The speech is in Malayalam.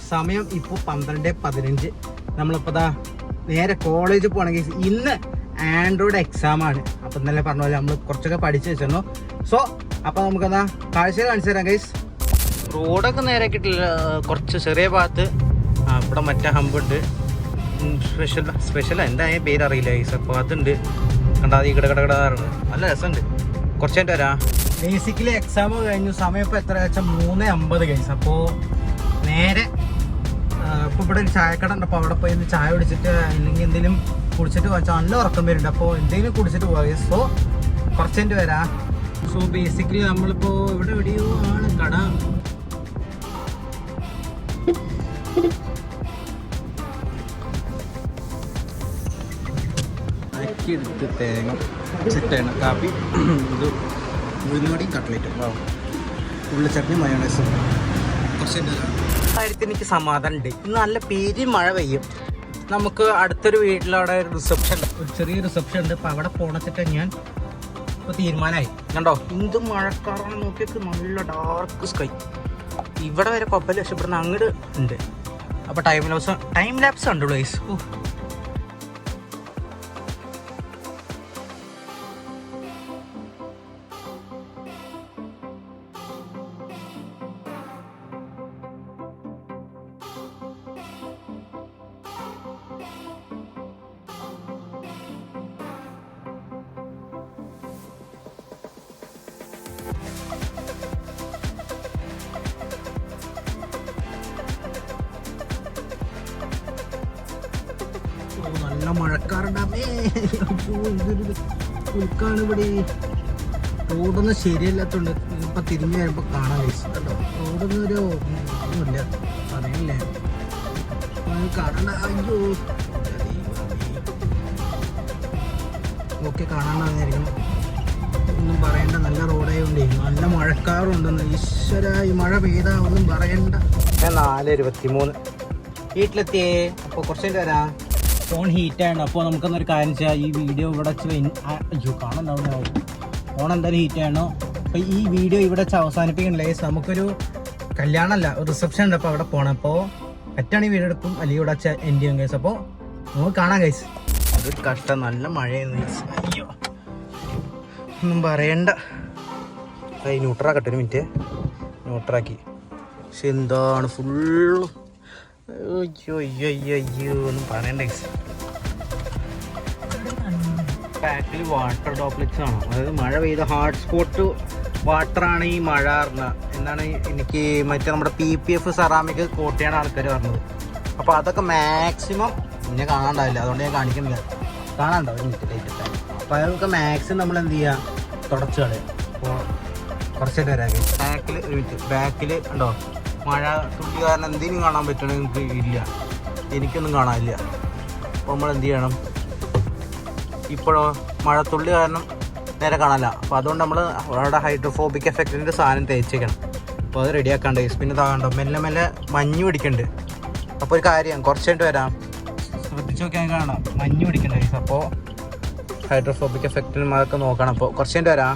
സമയം ഇപ്പോൾ 12:15. നമ്മളിപ്പോൾ നേരെ കോളേജിൽ പോകണമെങ്കിൽ ഇന്ന് ആൻഡ്രോയിഡ് എക്സാമാണ്. അപ്പം ഇന്നലെ പറഞ്ഞ പോലെ നമ്മൾ കുറച്ചൊക്കെ പഠിച്ചു വെച്ചിരുന്നു. സോ അപ്പോൾ നമുക്കെന്നാ കാഴ്ച കാണിച്ചു തരാം ഗൈസ്. റോഡൊക്കെ നേരെ കിട്ടില്ല, കുറച്ച് ചെറിയ ഭാഗത്ത് ഇവിടെ മറ്റേ ഹമ്പുണ്ട്, സ്പെഷ്യൽ എന്തായ പേരറിയില്ല ഗൈസ്. അപ്പോൾ അതുണ്ട്, കണ്ടാ ഈ കിടകിടാറുണ്ട്, നല്ല രസമുണ്ട്. കുറച്ച് കഴിഞ്ഞിട്ട് വരാം. ബേസിക്കലി എക്സാം കഴിഞ്ഞു, സമയം ഇപ്പോൾ എത്ര വെച്ചാൽ 3:50 ഗൈസ്. അപ്പോൾ നേരെ ഇപ്പോൾ ഇവിടെ ഒരു ചായക്കട ഉണ്ട്, അപ്പോൾ അവിടെ പോയി ചായ കുടിച്ചിട്ട് അല്ലെങ്കിൽ എന്തെങ്കിലും കുടിച്ചിട്ട് വെച്ചാൽ നല്ല ഉറക്കം വരുന്നുണ്ട്. അപ്പോൾ എന്തെങ്കിലും കുടിച്ചിട്ട് പോകാം ഗൈസ്. സോ കുറച്ച് കഴിഞ്ഞിട്ട് വരാം. സോ ബേസിക്കലി നമ്മളിപ്പോൾ ഇവിടെ എവിടെയോ ആണ് കട. എടുത്ത് തേങ്ങ ചിട്ടേണ കാപ്പി, ഇത് ഉഴുന്നുവടി കട്ട്ലേറ്റ്, ഉള്ളി ചട്നി, മയോണൈസും. കാര്യത്തിൽ എനിക്ക് സമാധാനം ഉണ്ട്. ഇന്ന് നല്ല പേര് മഴ പെയ്യും. നമുക്ക് അടുത്തൊരു വീട്ടിലവിടെ ഒരു റിസപ്ഷൻ, ഒരു ചെറിയ റിസപ്ഷൻ ഉണ്ട്. അപ്പോൾ അവിടെ പോണച്ചിട്ട് ഞാൻ ഇപ്പോൾ തീരുമാനമായി. കണ്ടോ എന്ത് മഴക്കാറാണ് നോക്കിയിട്ട്, നല്ല ഡാർക്ക് സ്കൈ. ഇവിടെ വരെ കുഴപ്പമില്ല, പക്ഷെ ഇവിടുന്ന് അങ്ങോട്ട് ഉണ്ട്. അപ്പോൾ ടൈം ലാപ്സ് ഉണ്ടല്ലോ ഗൈസ്. നല്ല മഴക്കാറുണ്ടാമേ. ഉൽക്കാണ് ഇവിടെ. റോഡൊന്നും ശരിയല്ലാത്തതുകൊണ്ട് ഇപ്പം തിരിഞ്ഞു വരുമ്പോൾ കാണാൻ കേട്ടോ. റോഡൊന്നും ഒരു ഒന്നുമില്ല, പറയല്ലേ കാണണ്ട. അയ്യോ ഓക്കെ, കാണാണ്ടായിരിക്കണം, ഒന്നും പറയണ്ട. നല്ല റോഡായതുകൊണ്ടേ നല്ല മഴക്കാറുണ്ടെന്ന്. ഈശ്വര, ഈ മഴ പെയ്താ ഒന്നും പറയണ്ട. 4:23 വീട്ടിലെത്തിയേ. അപ്പോൾ കുറച്ച് കഴിഞ്ഞിട്ട് വരാം. ഫോൺ ഹീറ്റായിരുന്നു. അപ്പോൾ നമുക്കൊന്നൊരു കാര്യം ചെയ്യാം. ഈ വീഡിയോ ഇവിടെ അയ്യോ കാണുന്നുണ്ടാവും. ഫോൺ എന്തായാലും ഹീറ്റായിരുന്നു. അപ്പോൾ ഈ വീഡിയോ ഇവിടെ വെച്ച് അവസാനിപ്പിക്കണില്ല. നമുക്കൊരു കല്യാണമല്ല, ഒരു റിസപ്ഷൻ ഉണ്ട്. അപ്പോൾ അവിടെ പോകണം. അപ്പോൾ പറ്റുകയാണെങ്കിൽ വീഡിയോ എടുക്കും, അല്ലെങ്കിൽ ഇവിടെ വെച്ച് എൻഡ് ചെയ്യും ഗൈസ്. അപ്പോൾ നമുക്ക് കാണാം ഗൈസ്. അത് കഷ്ടം, നല്ല മഴയായിരുന്നു ഗൈസ്. അയ്യോ ഒന്നും പറയണ്ട. ന്യൂട്രാക്കട്ടെ, ഒരു മിനിറ്റ് ന്യൂട്രാക്കി. പക്ഷെ എന്താണ് ഫുള്ള്, അയ്യോ അയ്യോ അയ്യോ അയ്യോ ഒന്നും പറയണ്ട ഗൈസ്. ബാക്കിൽ വാട്ടർ ഡ്രോപ്ലെറ്റ്സ് ആണ്, അതായത് മഴ പെയ്ത ഹാട്ട് സ്പോട്ട് വാട്ടറാണ് ഈ മഴ എന്നാണ് എനിക്ക് മറ്റേ നമ്മുടെ PPF സെറാമിക് കോട്ടയാണ് ആൾക്കാർ പറഞ്ഞത്. അപ്പോൾ അതൊക്കെ മാക്സിമം പിന്നെ കാണാണ്ടാവില്ല, അതുകൊണ്ട് ഞാൻ കാണിക്കുന്നില്ല. കാണാണ്ടോ ലൈറ്റ്. അപ്പോൾ അതൊക്കെ മാക്സിമം നമ്മൾ എന്ത് ചെയ്യുക, തുടച്ച് കളയും. അപ്പോൾ കുറച്ചായിട്ട് വരാം. ബാക്കിൽ ഒരു മിനിറ്റ്, ബാക്കിൽ ഉണ്ടോ മഴ തുള്ളി കാരണം എന്തെങ്കിലും കാണാൻ പറ്റണമെങ്കിൽ എനിക്ക് ഇല്ല, എനിക്കൊന്നും കാണാനില്ല. അപ്പോൾ നമ്മൾ എന്ത് ചെയ്യണം, ഇപ്പോഴോ മഴത്തുള്ളി കാരണം നേരെ കാണാനില്ല. അപ്പോൾ അതുകൊണ്ട് നമ്മൾ അവിടെ ഹൈഡ്രോഫോബിക് എഫക്റ്റിൻ്റെ സാധനം തേച്ചേക്കണം. അപ്പോൾ അത് റെഡിയാക്കാണ്ട് പിന്നെ താകണ്ടോ മെല്ലെ മെല്ലെ മഞ്ഞ് പിടിക്കുന്നുണ്ട്. അപ്പോൾ ഒരു കാര്യം, കുറച്ച് കഴിഞ്ഞിട്ട് വരാം, ശ്രദ്ധിച്ച് നോക്കിയാൽ കാണാം മഞ്ഞ് പിടിക്കുന്നുണ്ട്. അപ്പോൾ ഹൈഡ്രോഫോബിക് എഫക്റ്റിനും അതൊക്കെ നോക്കണം. അപ്പോൾ കുറച്ച് കഴിഞ്ഞിട്ട് വരാം.